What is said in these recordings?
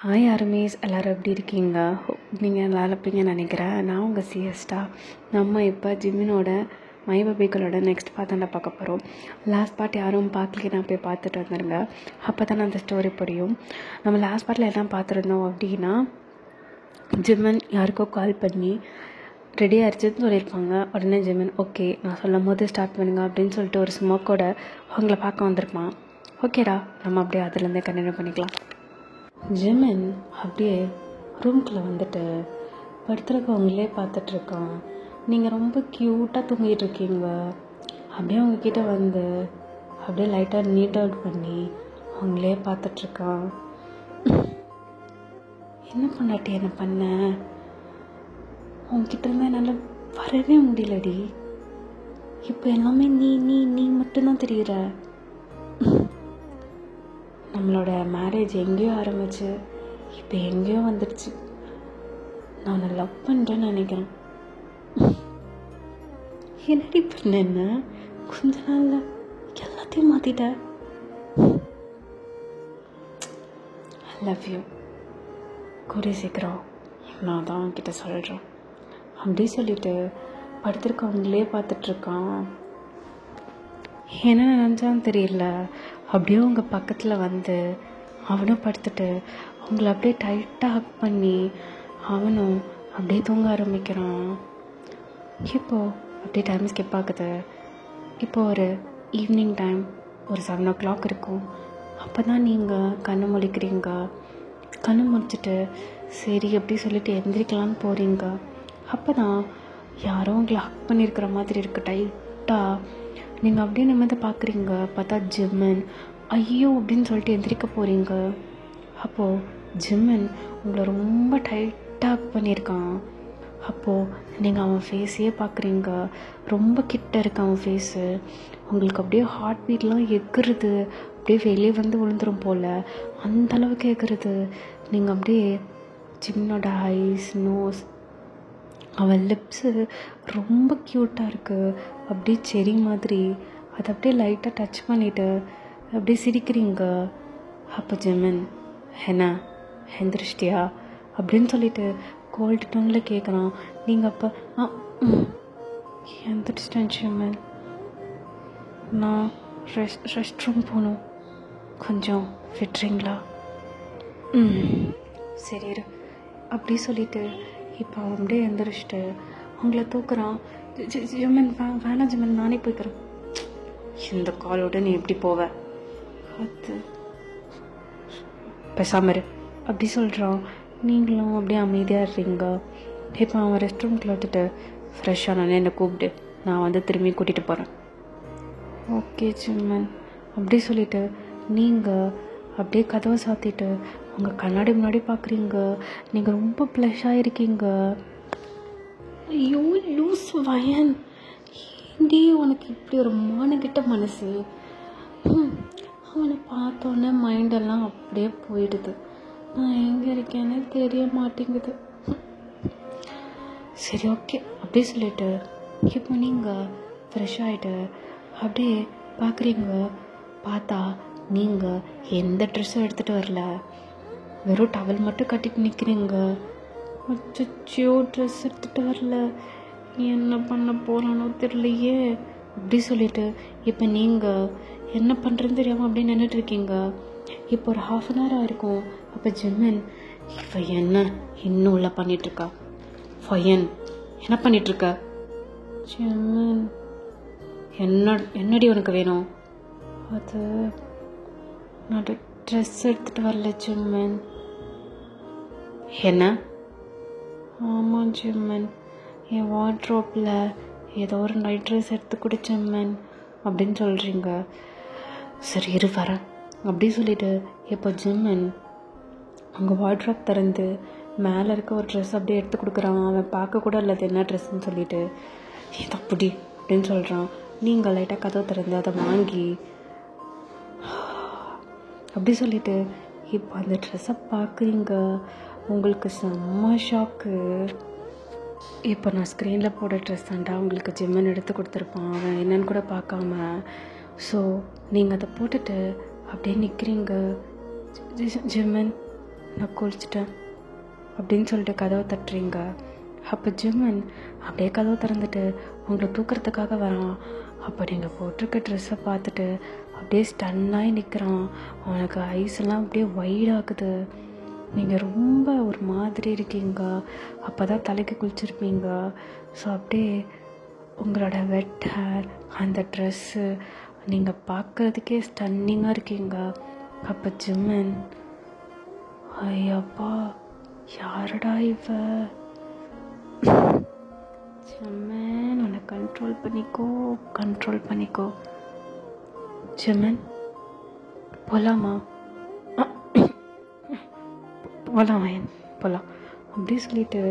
Hi armies, எல்லோரும் எப்படி இருக்கீங்க? நீங்கள் நல்லா இருப்பீங்கன்னு நினைக்கிறேன். நான் உங்கள் சிஎஸ்டா. நம்ம இப்போ ஜிம்மினோட மைபபிகளோட நெக்ஸ்ட் பார்ட் தான் பார்க்க போகிறோம். லாஸ்ட் பார்ட் யாரும் பார்க்கல, நான் போய் பார்த்துட்டு வந்துடுங்க. அப்போ தான் அந்த ஸ்டோரி புரியும். நம்ம லாஸ்ட் பார்ட்டில் எல்லாம் பார்த்துருந்தோம் அப்படின்னா, ஜிம்மன் யாருக்கோ கால் பண்ணி ரெடி ஆகிடுச்சுன்னு சொல்லியிருப்பாங்க. உடனே ஜிம்மன் ஓகே நான் சொல்லும் போது ஸ்டார்ட் பண்ணுங்க அப்படின்னு சொல்லிட்டு ஒரு ஸ்மோக்கோட அவங்கள பார்க்க வந்திருப்பான். ஓகேடா, நம்ம அப்படியே அதுலேருந்தே கண்டினியூ பண்ணிக்கலாம். ஜிம்மன் அப்படியே ரூம்குள்ளே வந்துட்டு படுத்துருக்கவங்களே பார்த்துட்ருக்கான். நீங்கள் ரொம்ப க்யூட்டாக தூங்கிட்டு இருக்கீங்க. அப்படியே அவங்கக்கிட்ட வந்து அப்படியே லைட்டாக நீட் அவுட் பண்ணி அவங்களே பார்த்துட்ருக்கான். என்ன பண்ணாட்டி என்ன பண்ண? உங்ககிட்ட இருந்தால் என்னால் வரவே முடியலடி. இப்போ எல்லாமே நீ நீ நீ மட்டும்தான் தெரியுற. நம்மளோட மேரேஜ் எங்கேயோ ஆரம்பிச்சு இப்போ எங்கேயோ வந்துடுச்சு. நான் உன்னை லவ் பண்ணுறேன்னு நினைக்கிறேன். என்னடி பண்ண? கொஞ்ச நாள்ல எல்லாத்தையும் மாற்றிட்ட. I love you. கூடிய சீக்கிரம் நான் தான் அவன்கிட்ட சொல்கிறேன் அப்படி சொல்லிட்டு படுத்திருக்கவங்களே பார்த்துட்ருக்கான். என்ன நினச்சான்னு தெரியல. அப்படியே உங்கள் பக்கத்தில் வந்து அவனும் படுத்துட்டு அவங்கள அப்படியே டைட்டாக ஹக் பண்ணி அவனும் அப்படியே தூங்க ஆரம்பிக்கிறான். இப்போது அப்படியே டைம் ஸ்கிப் ஆகுது. இப்போ ஒரு ஈவினிங் டைம், ஒரு 7 o'clock இருக்கும். அப்போ தான் நீங்கள் கண்ணு முழிக்கிறீங்க. கண்ணு முடிச்சுட்டு சரி அப்படி சொல்லிட்டு எந்திரிக்கலான்னு போகிறீங்க. அப்போ தான் யாரோ உங்களை ஹக் பண்ணியிருக்கிற மாதிரி இருக்குது டைட்டாக. நீங்கள் அப்படியே நிமிர்ந்து பார்க்குறீங்க. பார்த்தா ஜிம்மன். ஐயோ அப்படின்னு சொல்லிட்டு எந்திரிக்க போகிறீங்க. அப்போது ஜிம்மன் உங்களை ரொம்ப டைட்டாக ஹக் பண்ணியிருக்கான். அப்போது நீங்கள் அவன் ஃபேஸையே பார்க்குறீங்க. ரொம்ப கிட்ட இருக்கு அவன் ஃபேஸு. உங்களுக்கு அப்படியே ஹார்ட் பீட்லாம் எகுறுது. அப்படியே வெளியே வந்து விழுந்துரும் போல் அந்தளவுக்கு எகுறுது. நீங்கள் அப்படியே ஜிம்மனோட ஐஸ், நோஸ், அவன் லிப்ஸு ரொம்ப க்யூட்டாக இருக்குது. அப்படியே செரி மாதிரி. அதை அப்படியே லைட்டாக டச் பண்ணிவிட்டு அப்படியே சிரிக்கிறீங்க. அப்போ ஜிம்மன் என்ன எந்திரிச்சிட்டியா அப்படின்னு சொல்லிட்டு கோல்டு டோனில் கேட்குறான். நீங்கள் அப்போ எந்திரிச்சிட்டேன் ஜிம்மன், நான் ரெஸ்ட் ரூம் போகணும், கொஞ்சம் விட்டுறீங்களா? சரி இரு அப்படி சொல்லிட்டு இப்போ அவன் அப்படியே எந்திரிச்சிட்டு அவங்கள தூக்குறான். ஜிம்மன் வேணாம் ஜிம்மன், நானே போய்க்கிறேன். இந்த காலோட நீ எப்படி போவ? அது பேசாம இரு அப்படி சொல்கிறான். நீங்களும் அப்படியே அமைதியாக இருறீங்க. இப்போ அவன் ரெஸ்ட் ரூம்குள்ள விட்டுட்டு ஃப்ரெஷ்ஷாக நானே என்னை கூப்பிட்டு நான் வந்து திரும்பி கூட்டிகிட்டு போகிறேன். ஓகே ஜிம்மன் அப்படி சொல்லிவிட்டு நீங்கள் அப்படியே கதவை சாத்திட்டு உங்கள் கண்ணாடி முன்னாடி பார்க்குறீங்க. நீங்கள் ரொம்ப ப்ளஷ்ஷாக இருக்கீங்க. ஐயோ லூஸ் வயன், ஏண்டி உனக்கு இப்படி ஒரு மானகிட்ட மனசு? அவனை பார்த்தோன்னே மைண்டெல்லாம் அப்படியே போயிடுது. நான் எங்கே இருக்கேன்னு தெரிய மாட்டேங்குது. சரி ஓகே அப்படி சொல்லிட்டு இப்போ நீங்கள் ஃப்ரெஷ் ஆகிட்டு அப்படியே பார்க்குறீங்க. பார்த்தா நீங்கள் எந்த ட்ரெஸ்ஸும் எடுத்துகிட்டு வரல, வெறும் டவல் மட்டும் கட்டிட்டு நிற்கிறீங்க. அச்சோ ட்ரெஸ் எடுத்துகிட்டு வரல, என்ன பண்ண போகிறானோ தெரியலையே அப்படி சொல்லிட்டு இப்போ நீங்கள் என்ன பண்ணுறதுன்னு தெரியாமல் அப்படியே நின்றுட்டுருக்கீங்க. இப்போ ஒரு 1/2 an hour ஆயிருக்கும். அப்போ ஜிம்மன் இப்போ என்ன இன்னும் உள்ள பண்ணிகிட்ருக்கா? ஃபயன் என்ன பண்ணிகிட்ருக்க? ஜிம்மன் என்னடி உனக்கு வேணும்? அது நான் ட்ரெஸ் எடுத்துகிட்டு வரல ஜிம்மன். என்ன? ஆமாம் ஜிம்மன், என் வார்ட்ரோப்பில் ஏதோ ஒரு நைட் ட்ரெஸ் எடுத்து கொடு ஜிம்மன் அப்படின்னு சொல்கிறீங்க. சரி இரு வரேன் அப்படி சொல்லிவிட்டு இப்போ ஜிம்மன் அவங்க வார்ட்ரோப் திறந்து மேலே இருக்க ஒரு ட்ரெஸ் அப்படியே எடுத்து கொடுக்குறான். அவன் பார்க்க கூட இல்லை அது என்ன ட்ரெஸ்ன்னு சொல்லிட்டு ஏதோ அப்படி அப்படின்னு சொல்கிறான். நீங்கள் லைட்டாக கதவை திறந்து அதை வாங்கி அப்படி சொல்லிவிட்டு இப்போ அந்த ட்ரெஸ்ஸை பார்க்குறீங்க. உங்களுக்கு செம்ம ஷாக்கு. இப்போ நான் ஸ்க்ரீனில் போட ட்ரெஸ் தான்டா உங்களுக்கு ஜிம்மன் எடுத்து கொடுத்துருப்பான், அவன் என்னன்னு கூட பார்க்காம. ஸோ நீங்கள் அதை போட்டுட்டு அப்படியே நிற்கிறீங்க. ஜிம்மன் நான் குளிச்சிட்டேன் அப்படின்னு சொல்லிட்டு கதவை தட்டுறீங்க. அப்போ ஜிம்மன் அப்படியே கதவை திறந்துட்டு உங்களை தூக்கிறதுக்காக வரான். அப்போ நீங்கள் போட்டிருக்க ட்ரெஸ்ஸை பார்த்துட்டு அப்படியே ஸ்டன்னாகி நிற்கிறான். அவனுக்கு ஐஸ்லாம் அப்படியே வைடாகுது. நீங்கள் ரொம்ப ஒரு மாதிரி இருக்கீங்க. அப்போ தான் தலைக்கு குளிச்சிருப்பீங்க. ஸோ அப்படியே உங்களோட வெட் ஹேர், அந்த ட்ரெஸ்ஸு, நீங்கள் பார்க்குறதுக்கே ஸ்டன்னிங்காக இருக்கீங்க. அப்போ ஜிம்மன், ஐயப்பா யாரடா இவ? ஜிம்மன் உன்னை கண்ட்ரோல் பண்ணிக்கோ. ஜிம்மன் போகலாமா? போகலாம் வயன் போகலாம் அப்படி சொல்லிட்டு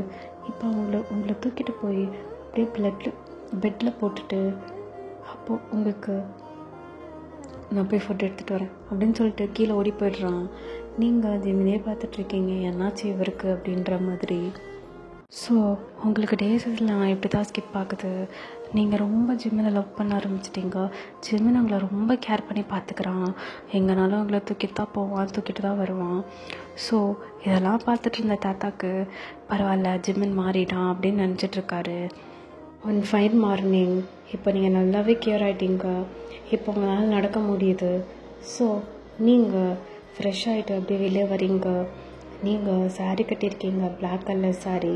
இப்போ உங்களை தூக்கிட்டு போய் அப்படியே பெட்டில் போட்டுட்டு, அப்போது உங்களுக்கு நான் போய் ஃபோட்டோ எடுத்துகிட்டு வரேன் அப்படின்னு சொல்லிட்டு கீழே ஓடி போய்ட்றான். நீங்கள் ஜிம்மினே பார்த்துட்ருக்கீங்க, என்னாச்சு இவருக்கு அப்படின்ற மாதிரி. ஸோ உங்களுக்கு டேஸஸ்லாம் இப்படி தான் ஸ்கிப் ஆகுது. நீங்கள் ரொம்ப ஜிம்மினை லவ் பண்ண ஆரம்பிச்சிட்டிங்க. ஜிம்மின் உங்களை ரொம்ப கேர் பண்ணி பார்த்துக்கிறான். எங்கேனாலும் உங்களை தூக்கிட்டு தான் போவான், தூக்கிட்டு தான் வருவான். ஸோ இதெல்லாம் பார்த்துட்டு இருந்த தாத்தாக்கு பரவாயில்ல ஜிம்மின் மாறிட்டான் அப்படின்னு நினச்சிட்ருக்காரு. ஒன் ஃபைன் மார்னிங் இப்போ நீங்கள் நல்லாவே கியூர் ஆகிட்டீங்க. இப்போ உங்களால் நடக்க முடியுது. ஸோ நீங்கள் ஃப்ரெஷ் ஆகிட்டு அப்படியே வெளியே வரீங்க. நீங்கள் சாரீ கட்டியிருக்கீங்க, black colour sari.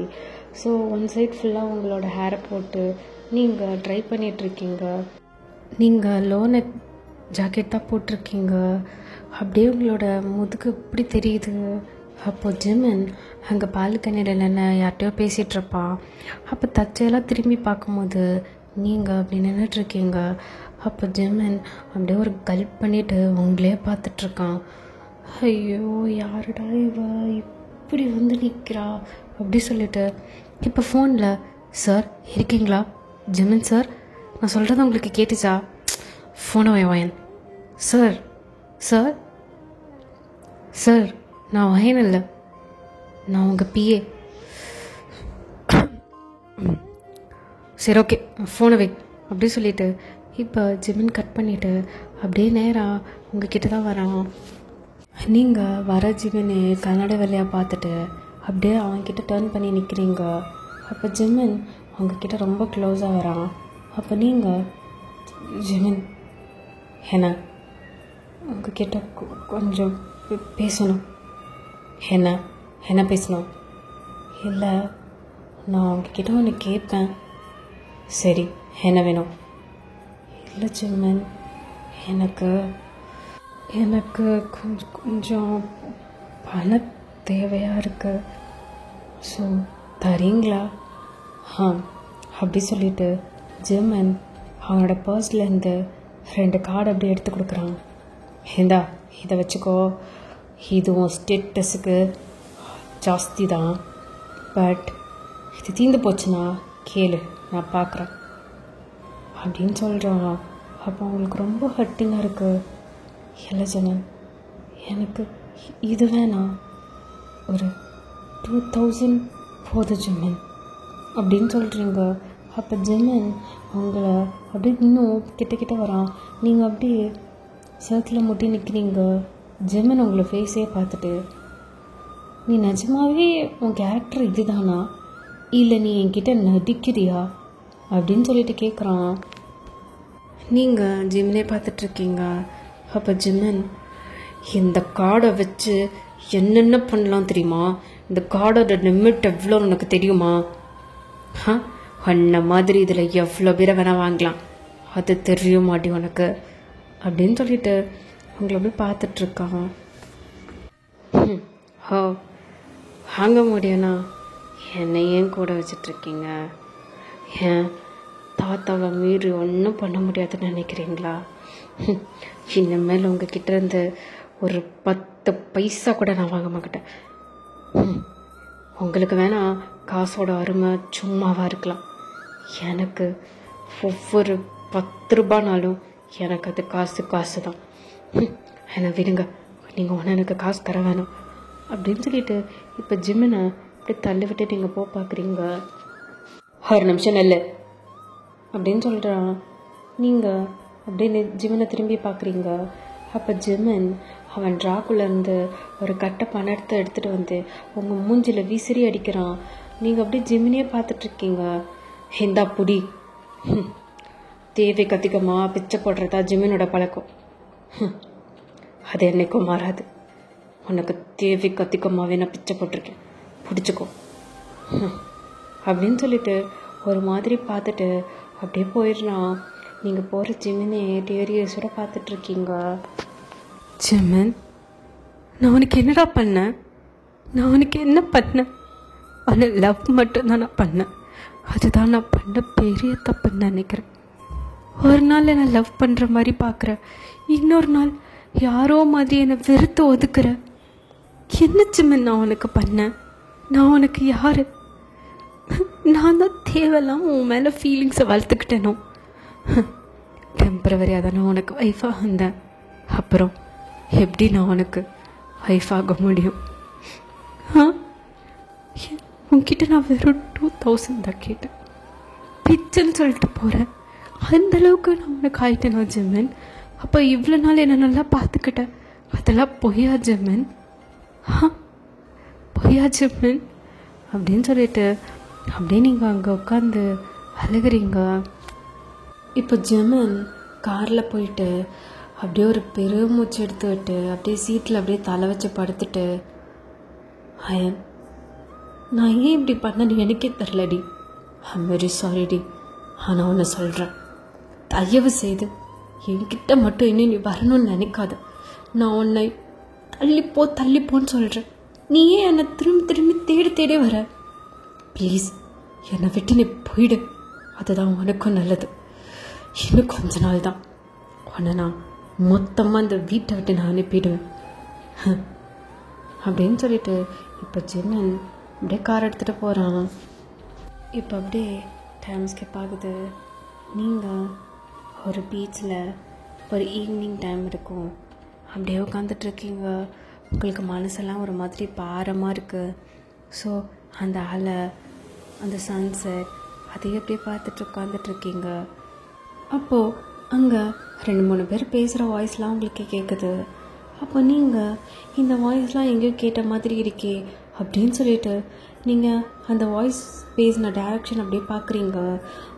So one side ஃபுல்லாக உங்களோட ஹேரை போட்டு நீங்கள் ட்ரை பண்ணிகிட்ருக்கீங்க. நீங்கள் லோ நெக் ஜாக்கெட் தான் போட்டிருக்கீங்க. அப்படியே உங்களோட முதுகு இப்படி தெரியுது. அப்போது ஜிம்மன் அங்கே பால்கனியில் நின்று யார்கிட்டையோ பேசிகிட்ருப்பான். அப்போ தச்சையெல்லாம் திரும்பி பார்க்கும்போது நீங்கள் அப்படி நின்றுட்டுருக்கீங்க. அப்போ ஜிம்மன் அப்படியே ஒரு கல்ப் பண்ணிவிட்டு உங்களே பார்த்துட்ருக்கான். ஐயோ யாருடா இவ இப்படி வந்து நிற்கிறா அப்படி சொல்லிட்டு இப்போ ஃபோனில், சார் இருக்கீங்களா? ஜிம்மன் சார், நான் சொல்கிறது உங்களுக்கு கேட்டுச்சா? ஃபோனை வயன். சார் சார் சார் நான் வயன் இல்லை, நான் உங்கள் பிஏ. சரி ஓகே ஃபோனை வை அப்படி சொல்லிவிட்டு இப்போ ஜிம்மன் கட் பண்ணிவிட்டு அப்படியே நேராக உங்ககிட்ட தான் வரான். நீங்கள் வர ஜிம்மனை கன்னட வேலையாக பார்த்துட்டு அப்படியே அவன்கிட்ட டர்ன் பண்ணி நிற்கிறீங்க. அப்போ ஜிம்மன் அவங்கக்கிட்ட ரொம்ப க்ளோஸாக வரான். அப்போ நீங்கள், ஜிம்மன் என்ன உங்ககிட்ட கொஞ்சம் பேசணும். என்ன பேசணும்? இல்லை நான் உங்ககிட்ட ஒன்று கேட்பேன். சரி என்ன வேணும்? இல்லை ஜிம்மன், எனக்கு கொஞ்சம் பண தேவையாக இருக்குது. ஸோ தரீங்களா? அப்படி சொல்லிவிட்டு ஜிம்மன் அவனோட பர்ஸ்லேருந்து 2 கார்டு அப்படியே எடுத்து கொடுக்குறான். இந்தா இதை வச்சுக்கோ, இதுவும் ஸ்டேட்டஸுக்கு ஜாஸ்தி தான், பட் இது தீர்ந்து போச்சுன்னா கேளு, நான் பார்க்குறேன் அப்படின்னு சொல்கிறான். அப்போ அவங்களுக்கு ரொம்ப ஹர்ட்டிங்காக இருக்குது. இல்லை ஜிம்மன், எனக்கு இது வேணாம், ஒரு 2000 போதும் ஜிம்மன் அப்படின்னு சொல்கிறீங்க. அப்போ ஜிம்மன் அவங்கள அப்படியே இன்னும் கிட்ட வரான். நீங்கள் அப்படியே சர்க்கிளில் முட்டி நிற்கிறீங்க. ஜிம்மன் உங்களை ஃபேஸே பார்த்துட்டு, நீ நிஜமாவே உன் கேரக்டர் இதுதானா, இல்லை நீ என்கிட்ட நடிக்கிறியா அப்படின்னு சொல்லிட்டு கேட்குறான். நீங்கள் ஜிம்மனே பார்த்துட்ருக்கீங்க. அப்போ ஜிம்மன், இந்த கார்டை வச்சு என்னென்ன பண்ணலாம் தெரியுமா? இந்த கார்டோட லிமிட் எவ்வளோ உனக்கு தெரியுமா? அண்ண மாதிரி இதில் எவ்வளோ பேரை வேணால் வாங்கலாம், அது தெரிய மாட்டி உனக்கு அப்படின்னு சொல்லிட்டு உங்களை அப்படியே பார்த்துட்ருக்கான். வாங்க முடியும்னா என்னை ஏன் கூட வச்சிட்ருக்கீங்க? ஏன் தாத்தாவை மீறி ஒன்றும் பண்ண முடியாதுன்னு நினைக்கிறீங்களா? இனிமேல் உங்ககிட்ட இருந்து ஒரு 10 பைசா கூட நான் வாங்க மாட்டேன். உங்களுக்கு வேணால் காசோட அருமை சும்மாவாக இருக்கலாம், எனக்கு ஒவ்வொரு 10 ரூபானாலும் எனக்கு அது காசு தான். என்னை விடுங்க, நீங்கள் ஒன்று எனக்கு காசு தர வேணாம் அப்படின்னு சொல்லிட்டு இப்போ ஜிம்மனை அப்படியே தள்ளி விட்டு நீங்கள் பார்க்குறீங்க. ஒரு நிமிஷம் இல்லை அப்படின்னு சொல்கிறான். நீங்கள் அப்படியே ஜிம்மனை திரும்பி பார்க்குறீங்க. அப்போ ஜிம்மன் அவன் ட்ராக்குள்ளேருந்து ஒரு கட்டை பணத்தை எடுத்துகிட்டு வந்து உங்கள் மூஞ்சில் விசிறி அடிக்கிறான். நீங்கள் அப்படியே ஜிமினியே பார்த்துட்ருக்கீங்க. இந்தா புடி. தேவைக்கு அதிகமாக பிச்சை போடுறதா ஜிமினோட பழக்கம். அது என்னைக்கும் மாறாது. உனக்கு தேவைக்கு அதிகமாகவே நான் பிச்சை போட்டிருக்கேன், பிடிச்சிக்கோ அப்படின்னு சொல்லிட்டு ஒரு மாதிரி பார்த்துட்டு அப்படியே போயிடுறான். நீங்கள் போகிற ஜிமினே டேரியஸோட பார்த்துட்ருக்கீங்க. ஜிமின், நான் உனக்கு என்னடா பண்ணேன்? நான் உனக்கு என்ன பண்ணேன்? ஆனால் லவ் மட்டும்தான் நான் பண்ணேன். அதுதான் நான் பண்ண பெரிய தப்புன்னு நினைக்கிறேன். ஒரு நாள் என்னை லவ் பண்ணுற மாதிரி பார்க்குறேன், இன்னொரு நாள் யாரோ மாதிரி என்னை வெறுத்து ஒதுக்குற. என்ன ஜிமின் நான் உனக்கு பண்ணேன்? நான் உனக்கு யார்? நான் தான் தேவையில்லாமல் உன் மேலே ஃபீலிங்ஸை வளர்த்துக்கிட்டேனோ. டெம்பரவரியாக தான் நான் உனக்கு ஒய்ஃபாக வந்தேன். அப்புறம் எப்படி நான் உனக்கு ஒய்ஃபாக முடியும்? உன்கிட்ட நான் வெறும் 2000 தான் கேட்டேன். பிச்சைன்னு சொல்லிட்டு போகிறேன். அந்தளவுக்கு நான் உனக்கு ஆகிட்டேனா ஜிமின்? அப்போ இவ்வளோ நாள் என்னை நல்லா பார்த்துக்கிட்டேன், அதெல்லாம் பொய்யா ஜிமின்? பொய்யா ஜிமின் அப்படின்னு சொல்லிட்டு அப்படியே நீங்கள் அங்கே உட்காந்து அழுகிறீங்க. இப்போ ஜிமின் காரில் போயிட்டு அப்படியே ஒரு பெருமூச்சு எடுத்துக்கிட்டு அப்படியே சீட்டில் அப்படியே தலை வச்சு படுத்துட்டு, அயன் நான் ஏன் இப்படி பண்ணேன்னு எனக்கே தெரிலடி. I'm very சாரிடி. ஆனால் ஒன்று சொல்கிறேன், தயவு செய்து என்கிட்ட மட்டும் இன்னும் நீ வரணும்னு நினைக்காத. நான் உன்னை தள்ளிப்போன்னு சொல்கிறேன். நீ ஏன் என்னை திரும்பி தேடி வர? ப்ளீஸ் என்னை விட்டு நீ போயிடு. அதுதான் உனக்கும் நல்லது. இன்னும் கொஞ்ச நாள் தான் உன்னை நான் மொத்தமாக அந்த வீட்டை விட்டு நான் அனுப்பிடுவேன் அப்படின்னு சொல்லிட்டு இப்போ ஜிமின் அப்படியே கார் எடுத்துகிட்டு போகிறான். இப்போ அப்படியே டைம் ஸ்கிப் ஆகுது. நீங்கள் ஒரு பீச்சில் ஒரு ஈவினிங் டைம் இருக்கும், அப்படியே உட்காந்துட்ருக்கீங்க. உங்களுக்கு மனசெல்லாம் ஒரு மாதிரி பாரமாக இருக்குது. ஸோ அந்த அலை, அந்த சன்செட் அதையே அப்படியே பார்த்துட்டு உட்காந்துட்ருக்கீங்க. அப்போது அங்கே 2-3 பேர் பேசுகிற வாய்ஸ்லாம் உங்களுக்கு கேட்குது. அப்போ நீங்கள் இந்த வாய்ஸ்லாம் எங்கேயோ கேட்ட மாதிரி இருக்கே அப்படின்னு சொல்லிட்டு நீங்கள் அந்த வாய்ஸ் பேசின டைரக்ஷன் அப்படியே பார்க்குறீங்க.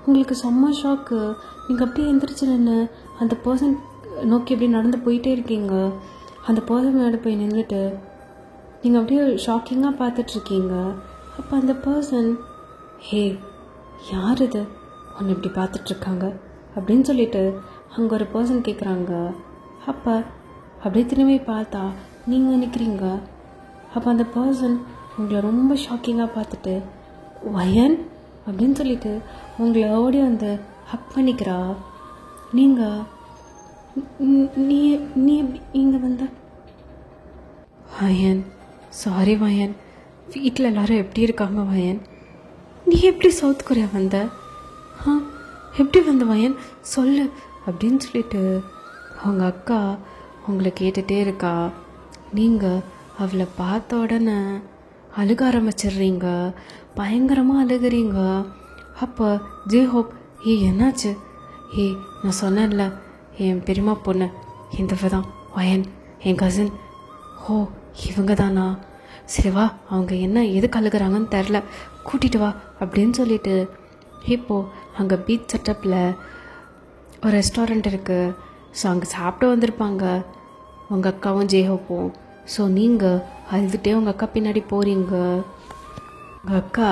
உங்களுக்கு செம்ம ஷாக்கு. நீங்கள் அப்படியே எந்திரிச்சு நின்று அந்த பர்சன் நோக்கி அப்படியே நடந்து போயிட்டே இருக்கீங்க. அந்த பர்சன் மேலே போய் நின்றுட்டு நீங்கள் அப்படியே ஷாக்கிங்காக பார்த்துட்ருக்கீங்க. அப்போ அந்த பர்சன், ஹே யார் இது ஒன்று இப்படி பார்த்துட்ருக்காங்க அப்படின்னு சொல்லிட்டு அங்கே ஒரு பர்சன் கேட்குறாங்க. அப்போ அப்படியே திரும்பி பார்த்தா நீங்கள் நிற்கிறீங்க. அப்போ அந்த பர்சன் உங்களை ரொம்ப ஷாக்கிங்காக பார்த்துட்டு, வயன் அப்படின்னு சொல்லிட்டு உங்களை ஓடி வந்து ஹக் பண்ணிக்கிறா. நீங்கள் நீ நீ எப்படி இங்கே வந்த? வயன், சாரி வயன், வீட்டில் எல்லோரும் எப்படி இருக்காங்க வயன்? நீ எப்படி சவுத் கொரியா வந்த? எப்படி வந்த வயன் சொல்லு அப்படின்னு சொல்லிட்டு அவங்க அக்கா உங்களை கேட்டுகிட்டே இருக்கா. நீங்கள் அவளை பார்த்த உடனே அழுக ஆரம்பிச்சிடுறீங்க, பயங்கரமாக அழுகிறீங்க. அப்போ ஜேஹோப், என்னாச்சு? நான் சொன்னேன்ல என் பெரியம்மா பொண்ணு இந்த தான் வயன், என் கசின். இவங்க தானா? சரி வா, அவங்க என்ன எதுக்கு அழுகிறாங்கன்னு தெரில, கூட்டிகிட்டு வா அப்படின்னு சொல்லிட்டு இப்போது அங்கே பீச் செட்டப்பில் ஒரு ரெஸ்டாரண்ட் இருக்குது. ஸோ அங்கே சாப்பிட்டு வந்திருப்பாங்க உங்கள் அக்காவும் ஜேஹோப்பும். ஸோ நீங்கள் அழுதுகிட்டே உங்கள் அக்கா பின்னாடி போகிறீங்க. உங்கள் அக்கா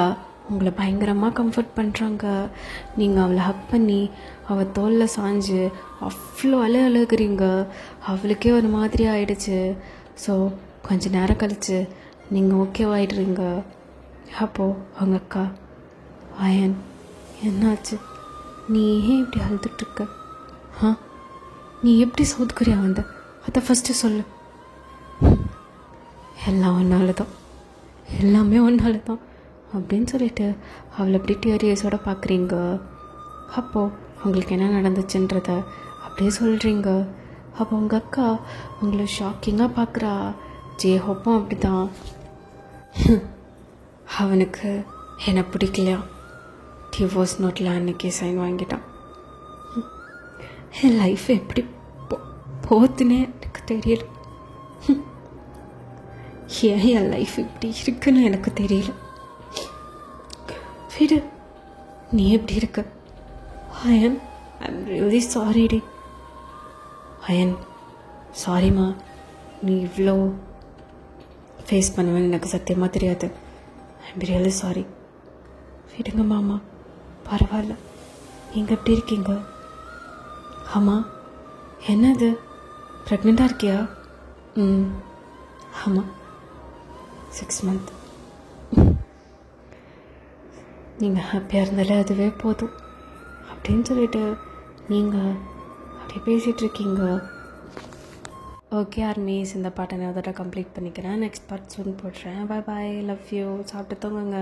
உங்களை பயங்கரமாக கம்ஃபர்ட் பண்ணுறாங்க. நீங்கள் அவளை ஹக் பண்ணி அவள் தோளில் சாஞ்சு அவ்வளோ அழுகிறீங்க. அவளுக்கே ஒரு மாதிரி ஆயிடுச்சு. ஸோ கொஞ்சம் நேரம் கழித்து நீங்கள் ஓகேவாயிடுறீங்க. அப்போது அவங்க அக்கா, அயன் என்னாச்சு? நீ ஏன் இப்படி அழுதுட்ருக்க? நீ எப்படி சவுத் கொரியா வந்த? அதை ஃபஸ்ட்டு சொல்லு. எல்லாம் ஒன்றால தான், எல்லாமே ஒன்றால தான் அப்படின்னு சொல்லிட்டு அவளை அப்படி டியரியஸோடு பார்க்குறீங்க. அப்போது உங்களுக்கு என்ன நடந்துச்சுன்றத அப்படியே சொல்கிறீங்க. அப்போ உங்கள் அக்கா உங்களை ஷாக்கிங்காக பார்க்குறா. ஜேஹோப்பும் அப்படி தான். அவனுக்கு என்னை பிடிக்கலையா, டிவோர்ஸ் நோட்டில் அன்னைக்கே சைன் வாங்கிட்டான். என் லைஃப் எப்படி போத்துனே எனக்கு தெரியல. ஏன் என் லைஃப் இப்படி இருக்குன்னு எனக்கு தெரியல. விடு, நீ எப்படி இருக்க? அயன், ஐம் ரியலி சாரி டி. அயன், சாரிம்மா, நீ இவ்வளோ ஃபேஸ் பண்ணுவேன்னு எனக்கு சத்தியமாக தெரியாது. I'm really sorry. விடுங்க மாமா, பரவாயில்ல. நீங்கள் எப்படி இருக்கீங்க? ஆமாம், என்னது ப்ரெக்னெண்ட்டாக இருக்கியா? ஆமாம், 6 months. நீங்கள் ஹாப்பியாக இருந்தாலே அதுவே போதும் அப்படின்னு சொல்லிட்டு நீங்கள் அப்படியே பேசிகிட்ருக்கீங்க. ஓகே ஆர்மிஸ், இந்த பாட்டை நான் அதோட கம்ப்ளீட் பண்ணிக்கிறேன். நெக்ஸ்ட் பார்ட் சூன் போடுறேன். பாய் பாய், லவ் யூ. சாப்பிட்டு தூங்குங்க.